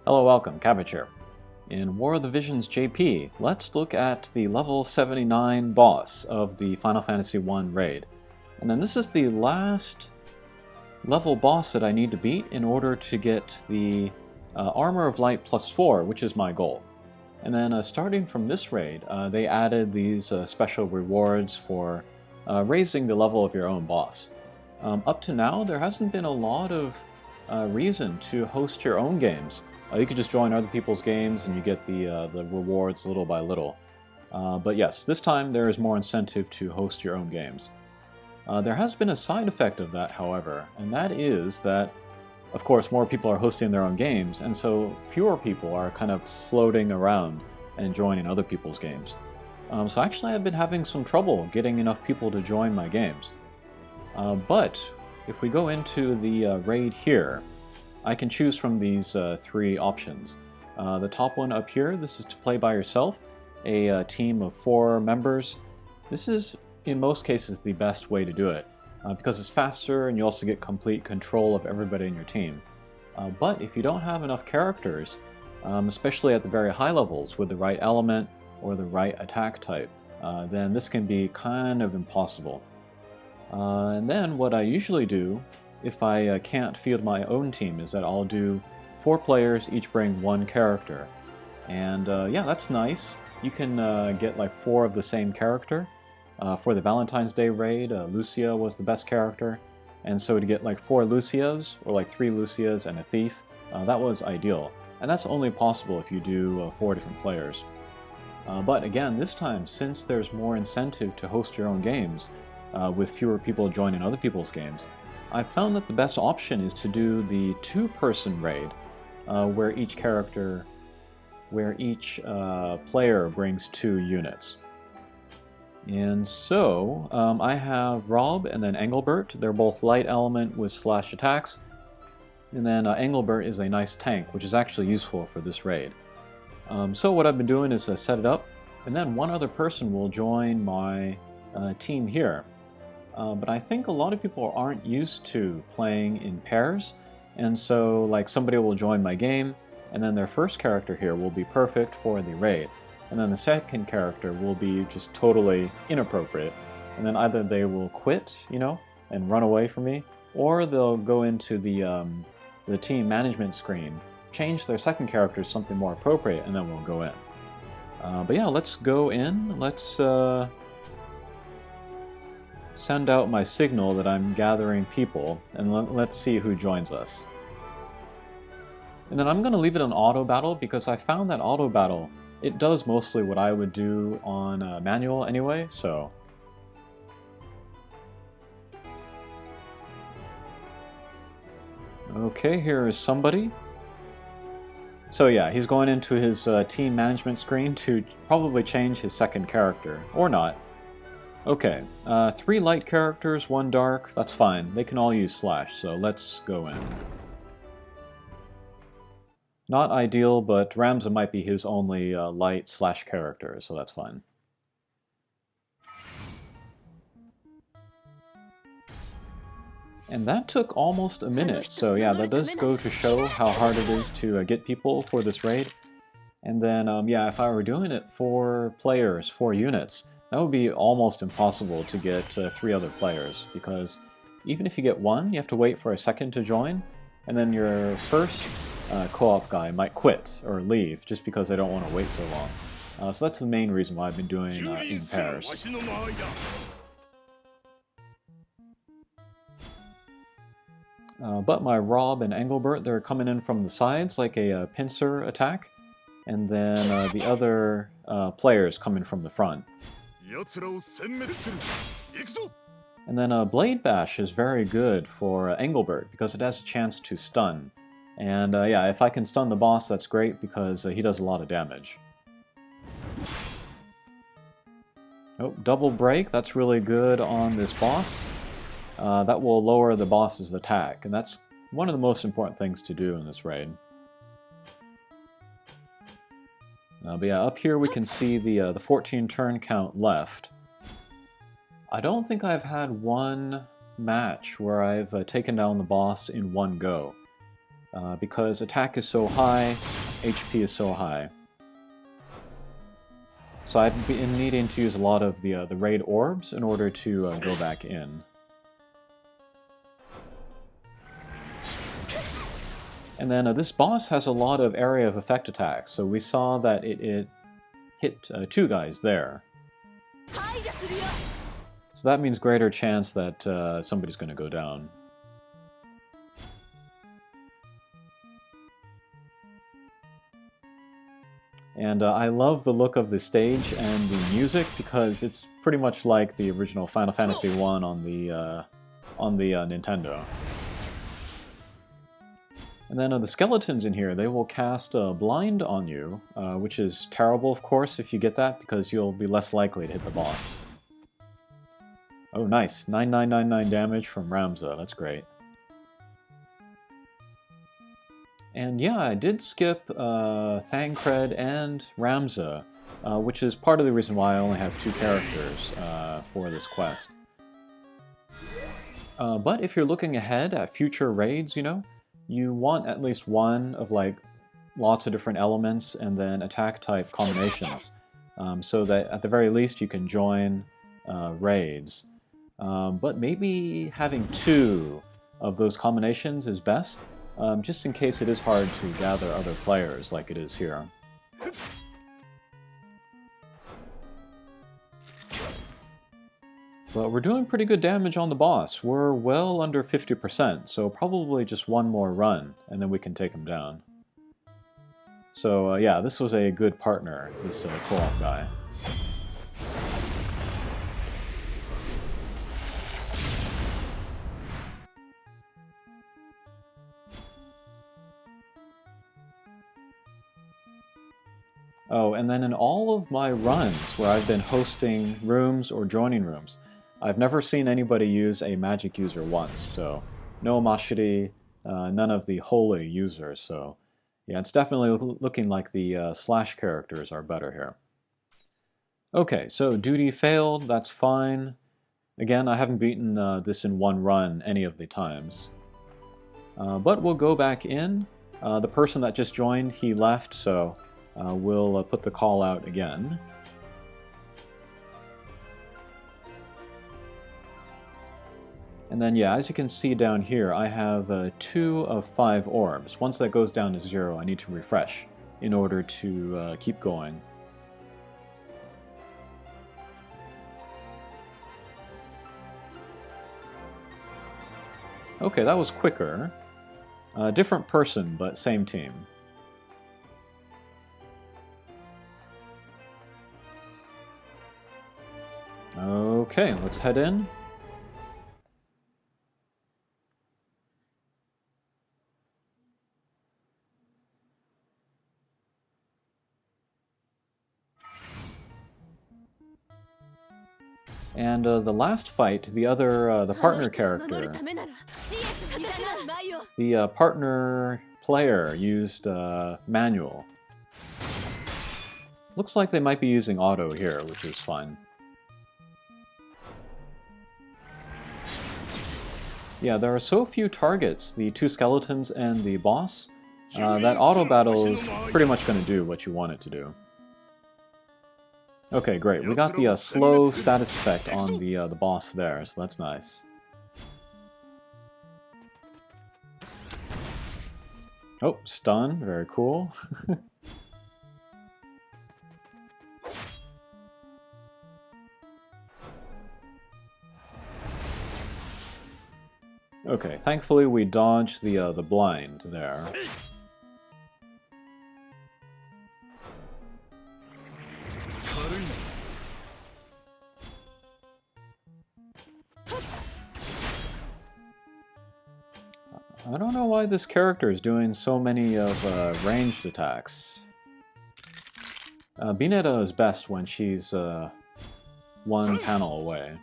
Hello, welcome, Cabbage here. In War of the Visions JP, let's look at the level 79 boss of the Final Fantasy I raid. And then this is the last level boss that I need to beat in order to get the Armor of Light +4, which is my goal. And then starting from this raid, they added these special rewards for raising the level of your own boss. Up to now, there hasn't been a lot of reason to host your own games. You could just join other people's games and you get the rewards little by little. But yes, this time there is more incentive to host your own games. There has been a side effect of that, however, and that is that, of course, more people are hosting their own games, and so fewer people are kind of floating around and joining other people's games. So actually I've been having some trouble getting enough people to join my games. But if we go into the raid here, I can choose from these three options. The top one up here, this is to play by yourself, a team of 4 members. This is, in most cases, the best way to do it, because it's faster and you also get complete control of everybody in your team. But if you don't have enough characters, especially at the very high levels with the right element or the right attack type, then this can be kind of impossible. And then what I usually do, if I can't field my own team, is that I'll do 4 players, each bring 1 character. And yeah, that's nice. You can get like 4 of the same character. For the Valentine's Day raid, Lucia was the best character. And so to get like 4 Lucias, or like 3 Lucias and a thief, that was ideal. And that's only possible if you do 4 different players. But again, this time, since there's more incentive to host your own games, with fewer people joining other people's games, I found that the best option is to do the 2-person raid, where each player brings 2 units. And so I have Rob and then Engelbert. They're both light element with slash attacks. And then Engelbert is a nice tank, which is actually useful for this raid. So what I've been doing is set it up, and then 1 other person will join my team here. But I think a lot of people aren't used to playing in pairs, and so like somebody will join my game, and then their first character here will be perfect for the raid, and then the second character will be just totally inappropriate, and then either they will quit, and run away from me, or they'll go into the team management screen, change their second character to something more appropriate, and then we'll go in. But yeah, let's go in. Let's send out my signal that I'm gathering people, and let's see who joins us. And then I'm going to leave it on auto battle, because I found that auto battle, it does mostly what I would do on manual anyway, so. Okay, here is somebody. So yeah, he's going into his team management screen to probably change his second character, or not. Okay, 3 light characters, 1 dark, that's fine. They can all use slash, so let's go in. Not ideal, but Ramza might be his only light slash character, so that's fine. And that took almost a minute, so yeah, that does go to show how hard it is to get people for this raid. And then, yeah, if I were doing it 4 players, 4 units, that would be almost impossible to get 3 other players, because even if you get 1, you have to wait for a second to join, and then your first co-op guy might quit or leave just because they don't want to wait so long. So that's the main reason why I've been doing in pairs. But my Rob and Engelbert, they're coming in from the sides like a pincer attack, and then the other players coming from the front. And then Blade Bash is very good for Engelbert because it has a chance to stun. And yeah, if I can stun the boss, that's great because he does a lot of damage. Oh, double break, that's really good on this boss. That will lower the boss's attack, and that's one of the most important things to do in this raid. But yeah, up here we can see the 14 turn count left. I don't think I've had one match where I've taken down the boss in one go. because attack is so high, HP is so high. So I've been needing to use a lot of the raid orbs in order to go back in. And then this boss has a lot of area of effect attacks, so we saw that it hit 2 guys there. So that means greater chance that somebody's going to go down. And I love the look of the stage and the music because it's pretty much like the original Final Fantasy I on the Nintendo. And then the skeletons in here, they will cast Blind on you, which is terrible, of course, if you get that, because you'll be less likely to hit the boss. Oh, nice. 9999 damage from Ramza. That's great. And yeah, I did skip Thancred and Ramza, which is part of the reason why I only have 2 characters for this quest. But if you're looking ahead at future raids, you know, you want at least one of like lots of different elements and then attack type combinations, so that at the very least you can join raids. But maybe having 2 of those combinations is best, just in case it is hard to gather other players like it is here. But we're doing pretty good damage on the boss. We're well under 50%, so probably just one more run, and then we can take him down. So yeah, this was a good partner, this co-op guy. Oh, and then in all of my runs where I've been hosting rooms or joining rooms, I've never seen anybody use a magic user once, so no Mashiri, none of the holy users, so yeah, it's definitely looking like the slash characters are better here. Okay, so duty failed, that's fine. Again, I haven't beaten this in one run any of the times. But we'll go back in. The person that just joined, he left, so we'll put the call out again. And then, yeah, as you can see down here, I have 2 of 5 orbs. Once that goes down to 0, I need to refresh in order to keep going. Okay, that was quicker. Different person, but same team. Okay, let's head in. And the last fight, the partner character, the partner player used manual. Looks like they might be using auto here, which is fine. Yeah, there are so few targets, the 2 skeletons and the boss, that auto battle is pretty much going to do what you want it to do. Okay, great. We got the slow status effect on the boss there, so that's nice. Oh, stun. Very cool. Okay, thankfully we dodged the blind there. I don't know why this character is doing so many of ranged attacks. Bineta is best when she's one panel away.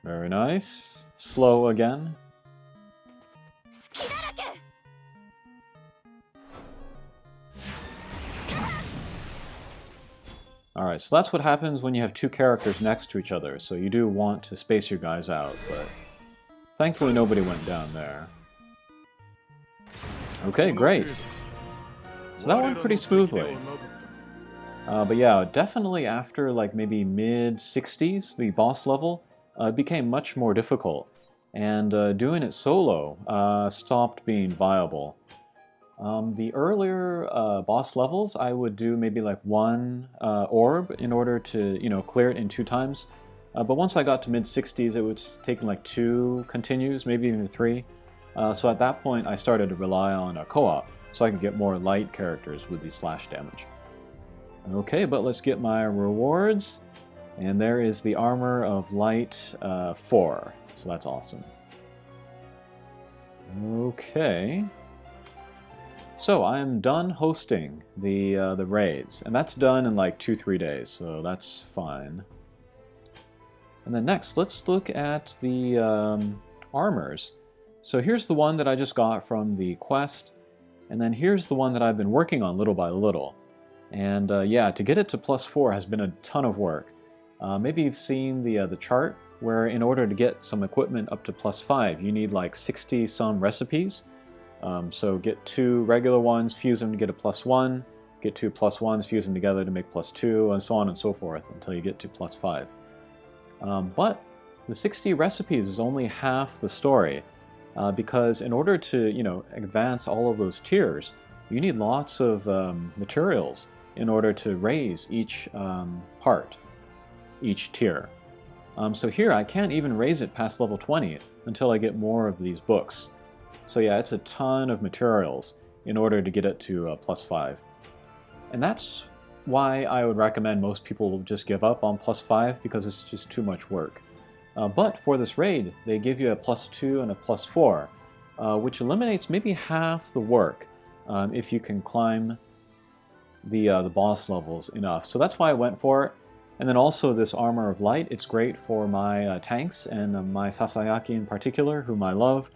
Very nice. Slow again. Alright, so that's what happens when you have two characters next to each other, so you do want to space your guys out, but thankfully nobody went down there. Okay, great. So that went pretty smoothly. But yeah, definitely after like maybe mid-60s, the boss level became much more difficult, and doing it solo stopped being viable. The earlier boss levels, I would do maybe like one orb in order to, you know, clear it in 2 times. But once I got to mid-60s, it was taking like 2 continues, maybe even 3. So at that point, I started to rely on a co-op, so I could get more light characters with the slash damage. Okay, but let's get my rewards. And there is the Armor of Light 4, so that's awesome. Okay. So I'm done hosting the raids, and that's done in like 2-3 days, so that's fine. And then next, let's look at the armors. So here's the one that I just got from the quest, and then here's the one that I've been working on little by little. And yeah, to get it to +4 has been a ton of work. Maybe you've seen the chart, where in order to get some equipment up to +5, you need like 60-some recipes. So get 2 regular ones, fuse them to get a +1, get 2 +1s, fuse them together to make +2, and so on and so forth until you get to +5. But the 60 recipes is only half the story, because in order to, you know, advance all of those tiers, you need lots of materials in order to raise each part, each tier. So here I can't even raise it past level 20 until I get more of these books. So yeah, it's a ton of materials in order to get it to +5. And that's why I would recommend most people just give up on +5, because it's just too much work. But for this raid, they give you a +2 and a +4, which eliminates maybe half the work if you can climb the boss levels enough. So that's why I went for it. And then also this Armor of Light, it's great for my tanks and my Sasayaki in particular, whom I love.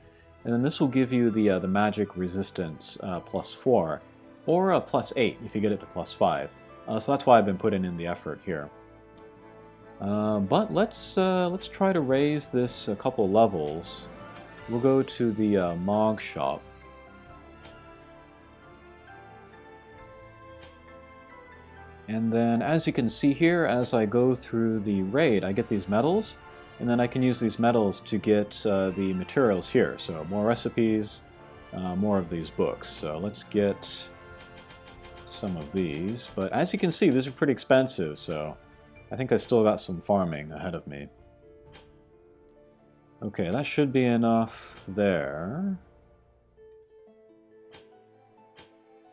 And then this will give you the magic resistance +4, or a +8 if you get it to +5. So that's why I've been putting in the effort here. But let's try to raise this a couple levels. We'll go to the Mog shop. And then as you can see here, as I go through the raid, I get these medals. And then I can use these medals to get the materials here. So more recipes, more of these books. So let's get some of these. But as you can see, these are pretty expensive, so I think I still got some farming ahead of me. Okay, that should be enough there.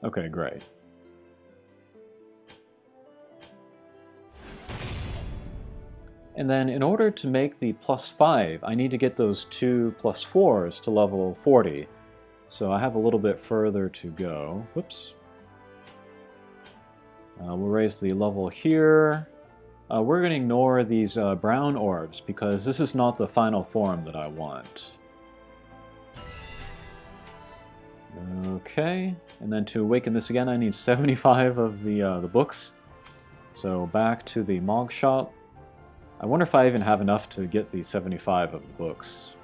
Okay, great. And then in order to make the +5, I need to get those 2 +4s to level 40. So I have a little bit further to go. Whoops. We'll raise the level here. We're going to ignore these brown orbs because this is not the final form that I want. Okay, and then to awaken this again, I need 75 of the books. So back to the Mog shop. I wonder if I even have enough to get the 75 of the books.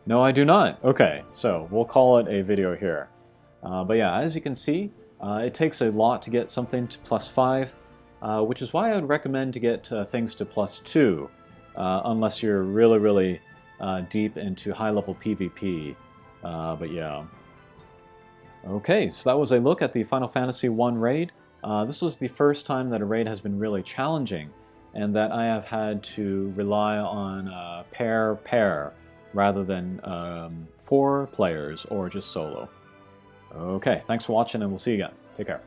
No, I do not. Okay, so we'll call it a video here. But yeah, as you can see, it takes a lot to get something to +5, which is why I would recommend to get things to +2, unless you're really deep into high-level PvP. But yeah. Okay, so that was a look at the Final Fantasy I raid. This was the first time that a raid has been really challenging, and that I have had to rely on pair rather than 4 players or just solo. Okay, thanks for watching, and we'll see you again. Take care.